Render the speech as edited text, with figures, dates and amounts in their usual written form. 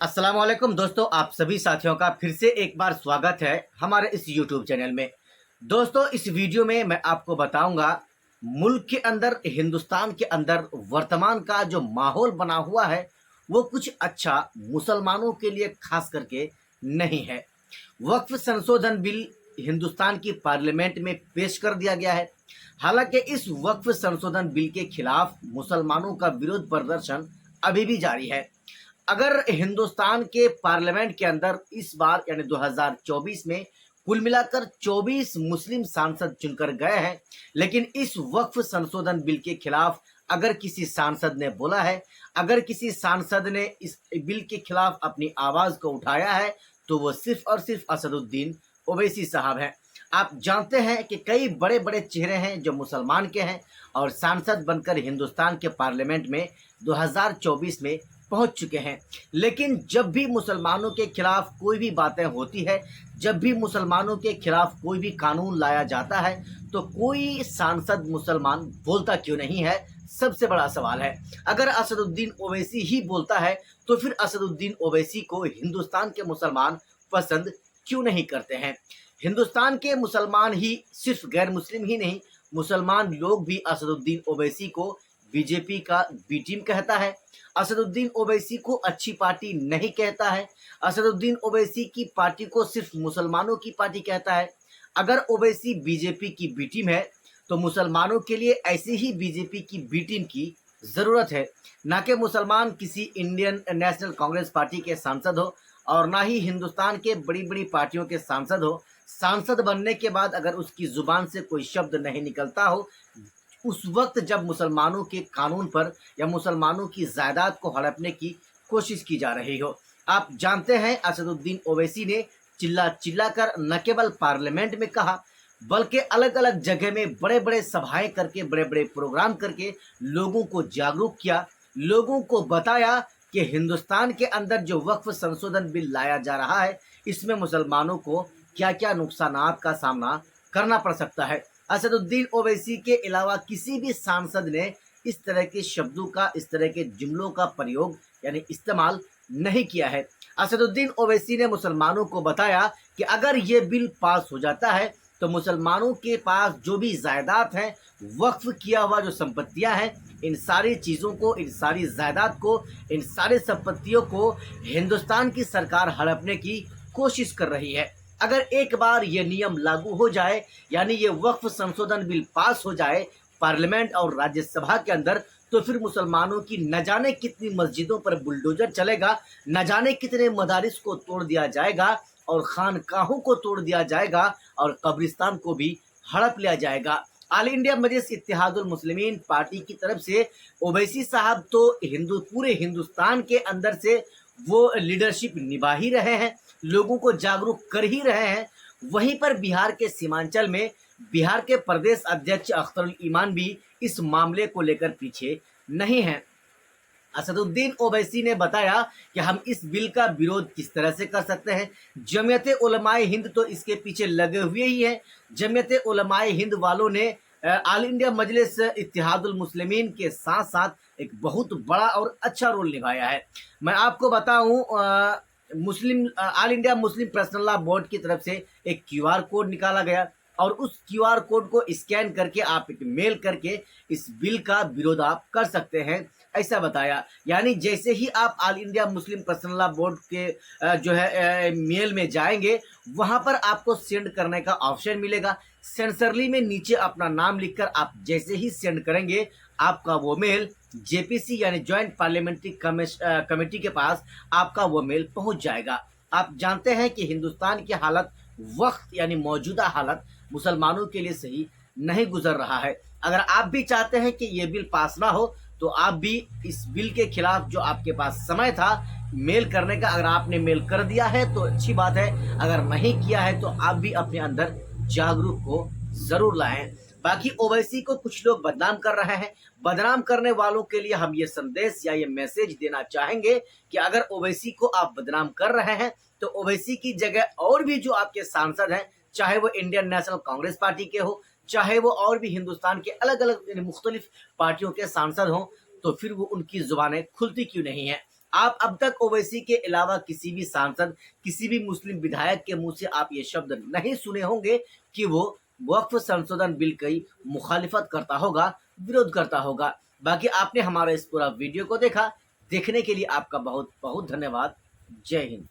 अस्सलाम वालेकुम दोस्तों, आप सभी साथियों का फिर से एक बार स्वागत है हमारे इस यूट्यूब चैनल में। दोस्तों, इस वीडियो में मैं आपको बताऊंगा मुल्क के अंदर, हिंदुस्तान के अंदर वर्तमान का जो माहौल बना हुआ है वो कुछ अच्छा मुसलमानों के लिए खास करके नहीं है। वक्फ संशोधन बिल हिंदुस्तान की पार्लियामेंट में पेश कर दिया गया है। हालांकि इस वक्फ संशोधन बिल के खिलाफ मुसलमानों का विरोध प्रदर्शन अभी भी जारी है। अगर हिंदुस्तान के पार्लियामेंट के अंदर इस बार यानी 2024 में कुल मिलाकर 24 मुस्लिम सांसद चुनकर गए हैं, लेकिन इस वक्फ संशोधन बिल के खिलाफ अगर किसी सांसद ने बोला है, अगर किसी सांसद ने इस बिल के खिलाफ अपनी आवाज को उठाया है, तो वो सिर्फ और सिर्फ असदुद्दीन ओवैसी साहब हैं। आप जानते हैं कि कई बड़े बड़े चेहरे हैं जो मुसलमान के हैं और सांसद बनकर हिंदुस्तान के पार्लियामेंट में 2024 में पहुंच चुके हैं। लेकिन जब भी मुसलमानों के खिलाफ कोई भी बातें होती है, जब भी मुसलमानों के खिलाफ कोई भी कानून लाया जाता है, तो कोई सांसद मुसलमान बोलता क्यों नहीं है, सबसे बड़ा सवाल है। अगर असदुद्दीन ओवैसी ही बोलता है तो फिर असदुद्दीन ओवैसी को हिंदुस्तान के मुसलमान पसंद क्यों नहीं करते हैं। हिंदुस्तान के मुसलमान ही, सिर्फ गैर मुस्लिम ही नहीं, मुसलमान लोग भी असदुद्दीन ओवैसी को बीजेपी का बी टीम कहता है, असदुद्दीन ओवैसी को अच्छी पार्टी नहीं कहता है, असदुद्दीन ओवैसी की पार्टी को सिर्फ मुसलमानों की पार्टी कहता है। अगर ओवैसी बीजेपी की बी टीम है तो मुसलमानों के लिए ऐसी ही बीजेपी की बी टीम की जरूरत है, ना कि मुसलमान किसी इंडियन नेशनल कांग्रेस पार्टी के सांसद हो और ना ही हिंदुस्तान के बड़ी बड़ी पार्टियों के सांसद हो। सांसद बनने के बाद अगर उसकी जुबान से कोई शब्द नहीं निकलता हो, उस वक्त जब मुसलमानों के कानून पर या मुसलमानों की जायदाद को हड़पने की कोशिश की जा रही हो। आप जानते हैं, असदुद्दीन ओवैसी ने चिल्ला चिल्ला कर न केवल पार्लियामेंट में कहा, बल्कि अलग अलग जगह में बड़े बड़े सभाएं करके, बड़े बड़े प्रोग्राम करके लोगों को जागरूक किया, लोगों को बताया कि हिंदुस्तान के अंदर जो वक्फ संशोधन बिल लाया जा रहा है, इसमें मुसलमानों को क्या क्या नुकसानात का सामना करना पड़ सकता है। असदुद्दीन ओवैसी के अलावा किसी भी सांसद ने इस तरह के शब्दों का, इस तरह के जुमलों का प्रयोग यानी इस्तेमाल नहीं किया है। असदुद्दीन ओवैसी ने मुसलमानों को बताया कि अगर ये बिल पास हो जाता है तो मुसलमानों के पास जो भी जायदाद है, वक्फ किया हुआ जो संपत्तियां हैं, इन सारी चीज़ों को, इन सारी जायदाद को, इन सारी संपत्तियों को हिंदुस्तान की सरकार हड़पने की कोशिश कर रही है। अगर एक बार ये नियम लागू हो जाए, यानी ये वक्फ संशोधन बिल पास हो जाए पार्लियामेंट और राज्यसभा के अंदर, तो फिर मुसलमानों की न जाने कितनी मस्जिदों पर बुलडोजर चलेगा, न जाने कितने मदारिस को तोड़ दिया जाएगा और खानकाहों को तोड़ दिया जाएगा और कब्रिस्तान को भी हड़प लिया जाएगा। ऑल इंडिया मजलिस इत्तेहादुल मुस्लिमीन पार्टी की तरफ से ओवैसी साहब तो पूरे हिंदुस्तान के अंदर से वो लीडरशिप निभा ही रहे हैं, लोगों को जागरूक कर ही रहे हैं। वहीं पर बिहार के सीमांचल में बिहार के प्रदेश अध्यक्ष अख्तरुल ईमान भी इस मामले को लेकर पीछे नहीं हैं। असदुद्दीन ओवैसी ने बताया कि हम इस बिल का विरोध किस तरह से कर सकते हैं। जमीयत उलमाए हिंद तो इसके पीछे लगे हुए ही है। जमीयत उलमाए हिंद वालों ने ऑल इंडिया मजलिस इत्तेहादुल मुस्लिमीन के साथ साथ एक बहुत बड़ा और अच्छा रोल निभाया है। मैं आपको बताऊं, Muslim all India Muslim personal law board की तरफ से एक क्यूआर कोड निकाला गया और उस क्यूआर कोड को स्कैन करके आप एक मेल करके इस बिल का विरोध आप कर सकते हैं, ऐसा बताया। यानी जैसे ही आप all India Muslim personal law board के जो है मेल में जाएंगे, वहां पर आपको सेंड करने का ऑप्शन मिलेगा। सेंसरली में नीचे अपना नाम लिखकर आप जैसे ही सेंड करेंगे, आपका वो मेल जेपीसी यानी ज्वाइंट पार्लियामेंट्री कमेटी के पास आपका वो मेल पहुंच जाएगा। आप जानते हैं कि हिंदुस्तान की हालत, वक्त यानी मौजूदा हालत मुसलमानों के लिए सही नहीं गुजर रहा है। अगर आप भी चाहते हैं कि ये बिल पास ना हो, तो आप भी इस बिल के खिलाफ, जो आपके पास समय था मेल करने का, अगर आपने मेल कर दिया है तो अच्छी बात है, अगर नहीं किया है तो आप भी अपने अंदर जागरूक को जरूर लाएं। बाकी ओवैसी को कुछ लोग बदनाम कर रहे हैं। बदनाम करने वालों के लिए हम ये संदेश या ये मैसेज देना चाहेंगे कि अगर ओवैसी को आप बदनाम कर रहे हैं तो ओवैसी की जगह और भी जो आपके सांसद हैं, चाहे वो इंडियन नेशनल कांग्रेस पार्टी के हो, चाहे वो और भी हिंदुस्तान के अलग अलग मुख्तलिफ पार्टियों के सांसद हों, तो फिर वो उनकी जुबानें खुलती क्यों नहीं है। आप अब तक ओवैसी के अलावा किसी भी सांसद, किसी भी मुस्लिम विधायक के मुंह से आप ये शब्द नहीं सुने होंगे कि वो वक्फ संशोधन बिल की मुखालिफत करता होगा, विरोध करता होगा। बाकी आपने हमारा इस पूरा वीडियो को देखा, देखने के लिए आपका बहुत बहुत धन्यवाद। जय हिंद।